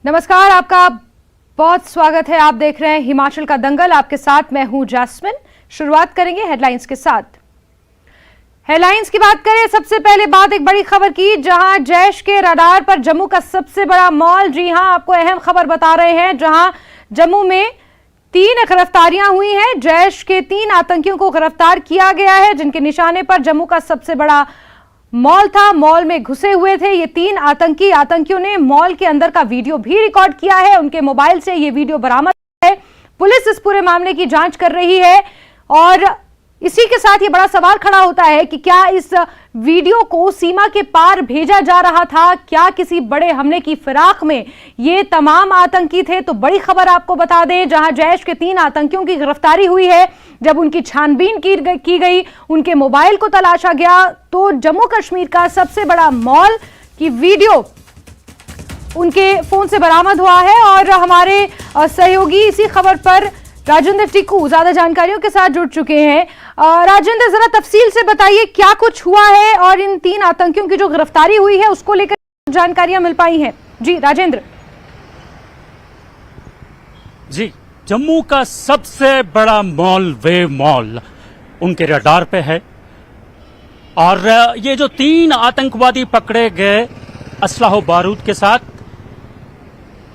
नमस्कार, आपका बहुत स्वागत है। आप देख रहे हैं हिमाचल का दंगल। आपके साथ मैं हूं जैस्मिन। शुरुआत करेंगे हेडलाइंस के साथ। हेडलाइंस की बात करें, सबसे पहले बात एक बड़ी खबर की, जहां जैश के रडार पर जम्मू का सबसे बड़ा मॉल। जी हां, आपको अहम खबर बता रहे हैं, जहां जम्मू में 3 गिरफ्तारियां हुई हैं। जैश के 3 आतंकियों को गिरफ्तार किया गया है, जिनके निशाने पर जम्मू का सबसे बड़ा मॉल था। मॉल में घुसे हुए थे ये 3 आतंकियों ने मॉल के अंदर का वीडियो भी रिकॉर्ड किया है। उनके मोबाइल से ये वीडियो बरामद है। पुलिस इस पूरे मामले की जांच कर रही है और इसी के साथ ये बड़ा सवाल खड़ा होता है कि क्या इस वीडियो को सीमा के पार भेजा जा रहा था? क्या किसी बड़े हमले की फिराक में ये तमाम आतंकी थे? तो बड़ी खबर आपको बता दें, जहां जैश के 3 आतंकियों की गिरफ्तारी हुई है। जब उनकी छानबीन की गई, उनके मोबाइल को तलाशा गया, तो जम्मू कश्मीर का सबसे बड़ा मॉल की वीडियो उनके फोन से बरामद हुआ है। और हमारे सहयोगी इसी खबर पर राजेंद्र टिक्कू ज्यादा जानकारियों के साथ जुड़ चुके हैं। राजेंद्र, जरा तफसील से बताइए क्या कुछ हुआ है और इन 3 आतंकियों की जो गिरफ्तारी हुई है उसको लेकर जानकारियां मिल पाई हैं। जी राजेंद्र। जी, जम्मू का सबसे बड़ा मॉल वेव मॉल उनके रडार पे है और ये जो 3 आतंकवादी पकड़े गए असलाह बारूद के साथ,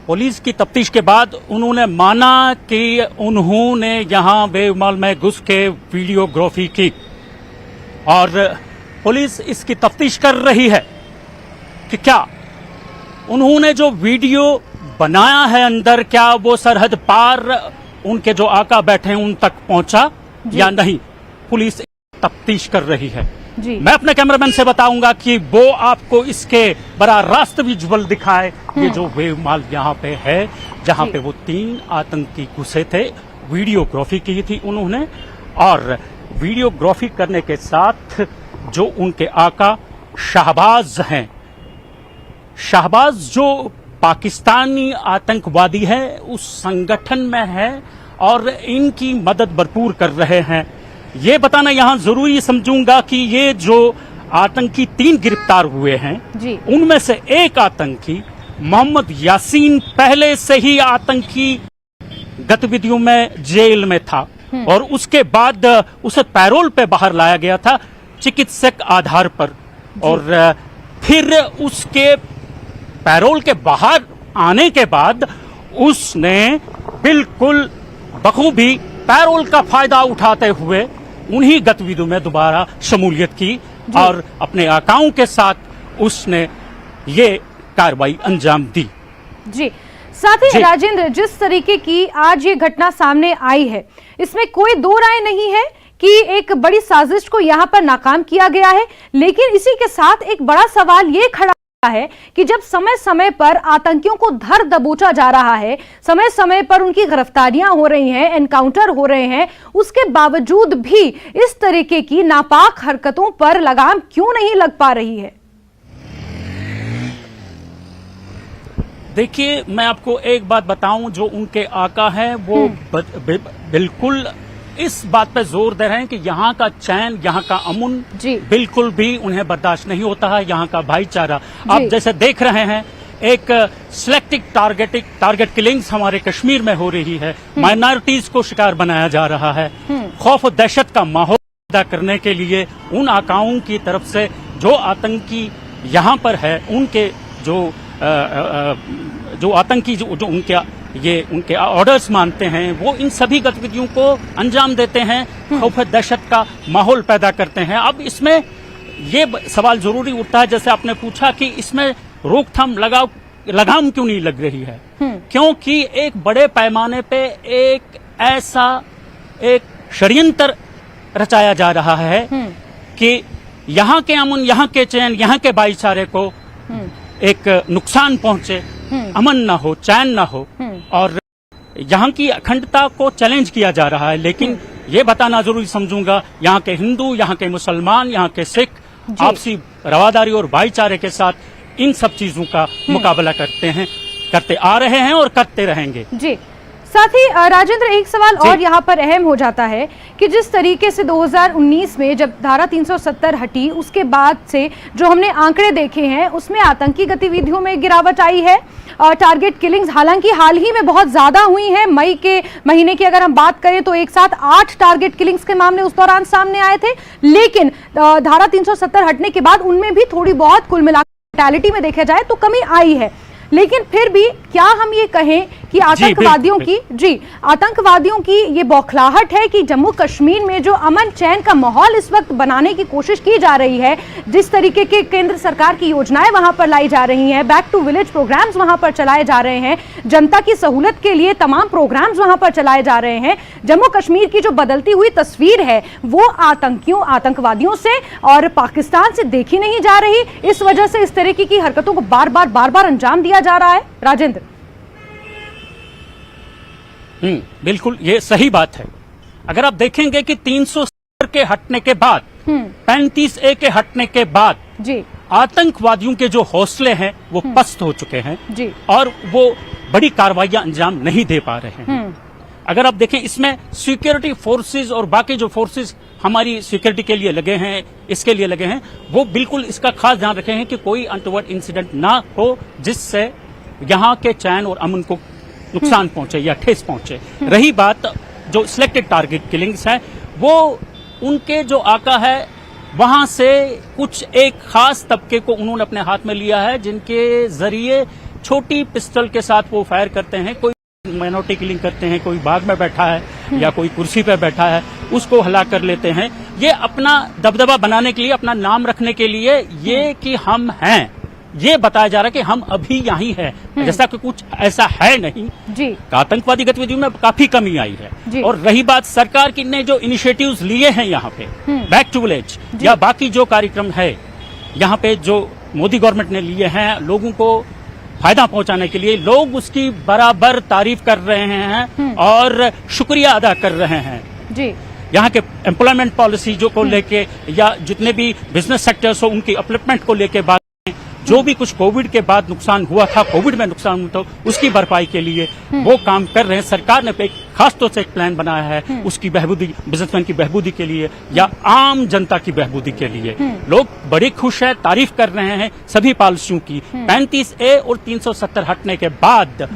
पुलिस की तफ्तीश के बाद उन्होंने माना कि उन्होंने यहां वेव मॉल में घुस के वीडियोग्राफी की और पुलिस इसकी तफ्तीश कर रही है कि क्या उन्होंने जो वीडियो बनाया है अंदर, क्या वो सरहद पार उनके जो आका बैठे हैं उन तक पहुंचा या नहीं। पुलिस तफ्तीश कर रही है। मैं अपने कैमरामैन से बताऊंगा कि वो आपको इसके बड़ा रास्त विजुअल दिखाए। ये जो वेव मॉल यहाँ पे है, जहाँ पे वो 3 आतंकी घुसे थे, वीडियोग्राफी की थी उन्होंने और वीडियोग्राफी करने के साथ जो उनके आका शहबाज हैं, शहबाज जो पाकिस्तानी आतंकवादी है, उस संगठन में है और इनकी मदद भरपूर कर रहे हैं। ये बताना यहां जरूरी समझूंगा कि ये जो आतंकी 3 गिरफ्तार हुए हैं, उनमें से एक आतंकी मोहम्मद यासीन पहले से ही आतंकी गतिविधियों में जेल में था और उसके बाद उसे पैरोल पे बाहर लाया गया था चिकित्सक आधार पर और फिर उसके पैरोल के बाहर आने के बाद उसने बिल्कुल बखूबी पैरोल का फायदा उठाते हुए उन्हीं गतिविधियों में दोबारा शमूलियत की और अपने आकाओं के साथ उसने ये कार्रवाई अंजाम दी। जी, साथ ही राजेंद्र, जिस तरीके की आज ये घटना सामने आई है, इसमें कोई दो राय नहीं है कि एक बड़ी साजिश को यहाँ पर नाकाम किया गया है। लेकिन इसी के साथ एक बड़ा सवाल ये खड़ा है कि जब समय समय पर आतंकियों को धर दबोचा जा रहा है, समय समय पर उनकी गिरफ्तारियां हो रही हैं, एनकाउंटर हो रहे हैं, उसके बावजूद भी इस तरीके की नापाक हरकतों पर लगाम क्यों नहीं लग पा रही है? देखिए, मैं आपको एक बात बताऊं, जो उनके आका हैं वो बिल्कुल इस बात पे जोर दे रहे हैं कि यहाँ का चैन, यहाँ का अमन बिल्कुल भी उन्हें बर्दाश्त नहीं होता है। यहाँ का भाईचारा आप जैसे देख रहे हैं, एक सिलेक्टिव टारगेट किलिंग्स हमारे कश्मीर में हो रही है, माइनॉरिटीज को शिकार बनाया जा रहा है। खौफ और दहशत का माहौल पैदा करने के लिए उन आकाओं की तरफ से जो आतंकी यहाँ पर है, उनके जो आतंकी जो उनके ऑर्डर्स मानते हैं, वो इन सभी गतिविधियों को अंजाम देते हैं, खौफ दहशत का माहौल पैदा करते हैं। अब इसमें ये सवाल जरूरी उठता है, जैसे आपने पूछा कि इसमें रोकथाम लगाम क्यों नहीं लग रही है। क्योंकि एक बड़े पैमाने पे एक षड्यंत्र रचाया जा रहा है कि यहाँ के अमन, यहाँ के चैन, यहाँ के भाईचारे को एक नुकसान पहुंचे, अमन ना हो, चैन ना हो और यहाँ की अखंडता को चैलेंज किया जा रहा है। लेकिन ये बताना जरूरी समझूंगा, यहाँ के हिंदू, यहाँ के मुसलमान, यहाँ के सिख आपसी रवादारी और भाईचारे के साथ इन सब चीजों का मुकाबला करते आ रहे हैं और करते रहेंगे। जी, साथ ही राजेंद्र, एक सवाल और यहाँ पर अहम हो जाता है कि जिस तरीके से 2019 में जब धारा 370 हटी, उसके बाद से जो हमने आंकड़े देखे हैं उसमें आतंकी गतिविधियों में गिरावट आई है। टारगेट किलिंग्स हालांकि हाल ही में बहुत ज्यादा हुई हैं। मई के महीने की अगर हम बात करें तो एक साथ 8 टारगेट किलिंग्स के मामले उस दौरान सामने आए थे, लेकिन धारा 370 हटने के बाद उनमें भी थोड़ी बहुत कुल मिलाकर टैलिटी में देखा जाए तो कमी आई है। लेकिन फिर भी क्या हम ये कहें कि आतंकवादियों की ये बौखलाहट है कि जम्मू कश्मीर में जो अमन चैन का माहौल इस वक्त बनाने की कोशिश की जा रही है, जिस तरीके के केंद्र सरकार की योजनाएं वहां पर लाई जा रही हैं, बैक टू विलेज प्रोग्राम्स वहां पर चलाए जा रहे हैं, जनता की सहूलत के लिए तमाम प्रोग्राम्स वहां पर चलाए जा रहे हैं, जम्मू कश्मीर की जो बदलती हुई तस्वीर है वो आतंकवादियों से और पाकिस्तान से देखी नहीं जा रही। इस वजह से इस तरीके की हरकतों को बार बार अंजाम दिया जा रहा है। राजेंद्र, बिल्कुल ये सही बात है। अगर आप देखेंगे कि 370 के हटने के बाद 35A के हटने के बाद जी आतंकवादियों के जो हौसले हैं वो पस्त हो चुके हैं जी, और वो बड़ी कार्रवाइयां अंजाम नहीं दे पा रहे हैं। अगर आप देखें इसमें सिक्योरिटी फोर्सेस और बाकी जो फोर्सेस हमारी सिक्योरिटी के लिए लगे हैं, इसके लिए लगे हैं, वो बिल्कुल इसका खास ध्यान रखे हैं कि कोई अनटोवर्ड इंसिडेंट ना हो जिससे यहाँ के चैन और अमन को नुकसान पहुंचे या ठेस पहुंचे। रही बात जो सिलेक्टेड टारगेट किलिंग्स है, वो उनके जो आका है वहां से कुछ एक खास तबके को उन्होंने अपने हाथ में लिया है, जिनके जरिए छोटी पिस्टल के साथ वो फायर करते हैं। कोई माइनॉरिटी किलिंग करते हैं, कोई बाग में बैठा है या कोई कुर्सी पे बैठा है उसको हला कर लेते हैं। ये अपना दबदबा बनाने के लिए, अपना नाम रखने के लिए, ये कि हम हैं, ये बताया जा रहा है कि हम अभी यहीं हैं, जैसा कि कुछ ऐसा है नहीं जी। आतंकवादी गतिविधियों में काफी कमी आई है। और रही बात सरकार की ने जो इनिशिएटिव्स लिए हैं यहाँ पे, बैक टू विलेज या बाकी जो कार्यक्रम है यहाँ पे जो मोदी गवर्नमेंट ने लिए हैं लोगों को फायदा पहुंचाने के लिए, लोग उसकी बराबर तारीफ कर रहे हैं और शुक्रिया अदा कर रहे हैं जी। यहाँ के एम्प्लॉयमेंट पॉलिसी जो को लेके या जितने भी बिजनेस सेक्टर्स हो उनकी अपलिफ्टमेंट को लेके बात, जो भी कुछ कोविड के बाद नुकसान हुआ था, कोविड में नुकसान हुआ था, उसकी भरपाई के लिए वो काम कर रहे हैं। सरकार ने एक खास तौर से एक प्लान बनाया है उसकी बहबूदी, बिजनेसमैन की बहबूदी के लिए या आम जनता की बहबूदी के लिए। लोग बड़े खुश हैं, तारीफ कर रहे हैं सभी पॉलिसियों की। 35A और 370 हटने के बाद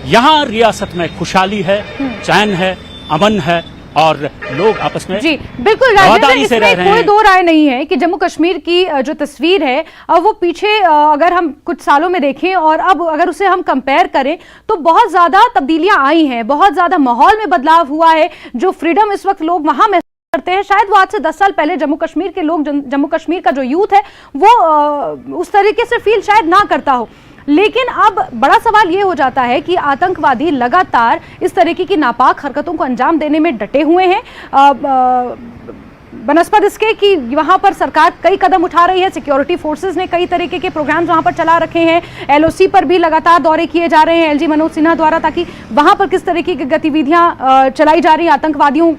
यहाँ रियासत में खुशहाली है, चैन है, अमन है और लोग आपस में जी बिल्कुल इसमें कोई दो राय नहीं है कि जम्मू कश्मीर की जो तस्वीर है वो पीछे अगर हम कुछ सालों में देखें और अब अगर उसे हम कंपेयर करें तो बहुत ज्यादा तब्दीलियां आई हैं, बहुत ज्यादा माहौल में बदलाव हुआ है। जो फ्रीडम इस वक्त लोग वहां महसूस करते हैं, शायद वो आज से 10 साल पहले जम्मू कश्मीर के लोग, जम्मू कश्मीर का जो यूथ है वो उस तरीके से फील शायद ना करता हो। लेकिन अब बड़ा सवाल ये हो जाता है कि आतंकवादी लगातार इस तरीके की नापाक हरकतों को अंजाम देने में डटे हुए हैं। बनस्पत इसके कि वहां पर सरकार कई कदम उठा रही है, सिक्योरिटी फोर्सेस ने कई तरीके के प्रोग्राम्स वहां पर चला रखे हैं, LOC पर भी लगातार दौरे किए जा रहे हैं LG मनोज सिन्हा द्वारा, ताकि वहां पर किस तरीके की गतिविधियां चलाई जा रही हैं आतंकवादियों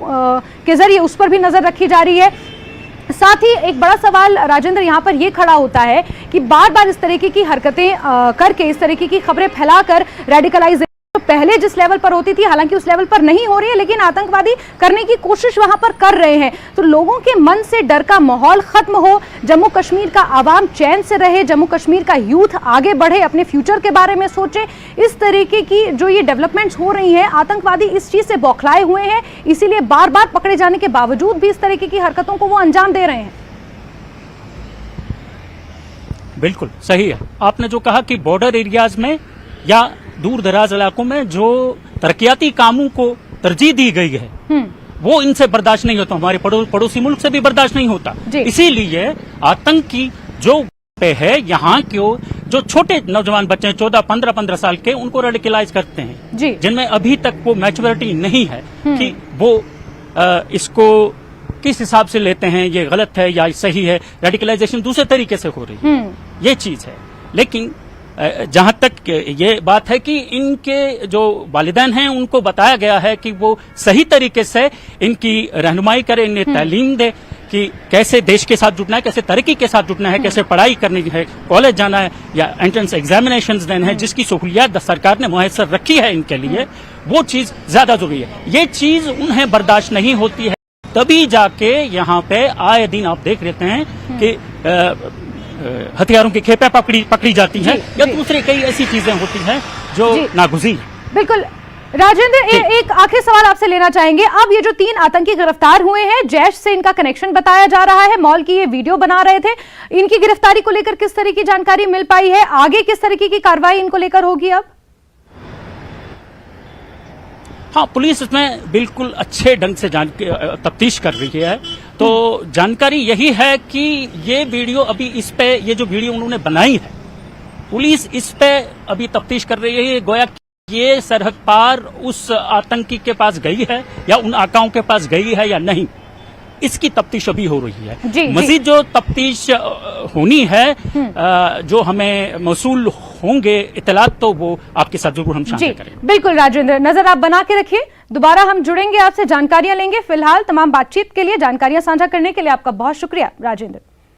के जरिए, उस पर भी नजर रखी जा रही है। साथ ही एक बड़ा सवाल राजेंद्र यहाँ पर यह खड़ा होता है कि बार बार इस तरीके की हरकतें करके, इस तरीके की खबरें फैलाकर रेडिकलाइजेशन तो पहले जिस लेवल पर होती थी, हालांकि उस लेवल पर नहीं हो रही है, लेकिन आतंकवादी करने की कोशिश वहां पर कर रहे हैं। तो लोगों के मन से डर का माहौल खत्म हो, जम्मू कश्मीर का आवाम चैन से रहे, जम्मू कश्मीर का यूथ आगे बढ़े, अपने फ्यूचर के बारे में सोचे, इस तरीके की जो ये डेवलपमेंट्स हो रही हैं, आतंकवादी इस चीज से बौखलाए हुए हैं, इसीलिए बार बार पकड़े जाने के बावजूद भी इस तरीके की हरकतों को वो अंजाम दे रहे हैं। बिल्कुल सही है आपने जो कहा कि बॉर्डर एरियाज में या दूर दराज इलाकों में जो तरक्याती कामों को तरजीह दी गई है वो इनसे बर्दाश्त नहीं होता, हमारे पड़ोसी मुल्क से भी बर्दाश्त नहीं होता। इसीलिए आतंकी जो पे है यहाँ के जो छोटे नौजवान बच्चे हैं 14-15 साल के, उनको रेडिकलाइज करते हैं, जिनमें अभी तक वो मैच्योरिटी नहीं है कि वो इसको किस हिसाब से लेते हैं, ये गलत है या सही है। रेडिकलाइजेशन दूसरे तरीके से हो रही है, ये चीज है। लेकिन जहां तक ये बात है कि इनके जो वालिदैन हैं उनको बताया गया है कि वो सही तरीके से इनकी रहनुमाई करें, इन्हें तालीम दे कि कैसे देश के साथ जुटना है, कैसे तरक्की के साथ जुटना है, कैसे पढ़ाई करनी है, कॉलेज जाना है या एंट्रेंस एग्जामिनेशंस देने हैं, जिसकी सहूलियत सरकार ने मुयस्सर रखी है इनके लिए, वो चीज ज्यादा जरूरी है। ये चीज उन्हें बर्दाश्त नहीं होती है। तभी जाके यहाँ पे आए दिन आप देख लेते हैं कि हथियारों की खेपें पकड़ी जाती हैं या दूसरी कई ऐसी चीजें होती हैं जो नागुज़ीर है। बिल्कुल राजेंद्र, एक आखिरी सवाल आपसे लेना चाहेंगे। अब ये जो 3 आतंकी गिरफ्तार हुए हैं, जैश से इनका कनेक्शन बताया जा रहा है, मॉल की ये वीडियो बना रहे थे, इनकी गिरफ्तारी को लेकर किस तरह की जानकारी मिल पाई है? आगे किस तरीके की कार्रवाई इनको लेकर होगी अब? हाँ, पुलिस इसमें बिल्कुल अच्छे ढंग से तफ्तीश कर रही है। तो जानकारी यही है कि ये वीडियो अभी इस पे, ये जो वीडियो उन्होंने बनाई है, पुलिस इस पे अभी तफ्तीश कर रही है। गोया ये सरहद पार उस आतंकी के पास गई है या उन आकाओं के पास गई है या नहीं, इसकी तफ्तीश अभी हो रही है। मजीद जो तफ्तीश होनी है, जो हमें मौसूल होंगे इत्तलात, तो वो आपके साथ जरूर हम साझा करेंगे। बिल्कुल राजेंद्र, नजर आप बना के रखिए, दोबारा हम जुड़ेंगे आपसे, जानकारियां लेंगे। फिलहाल तमाम बातचीत के लिए, जानकारियां साझा करने के लिए आपका बहुत शुक्रिया राजेंद्र।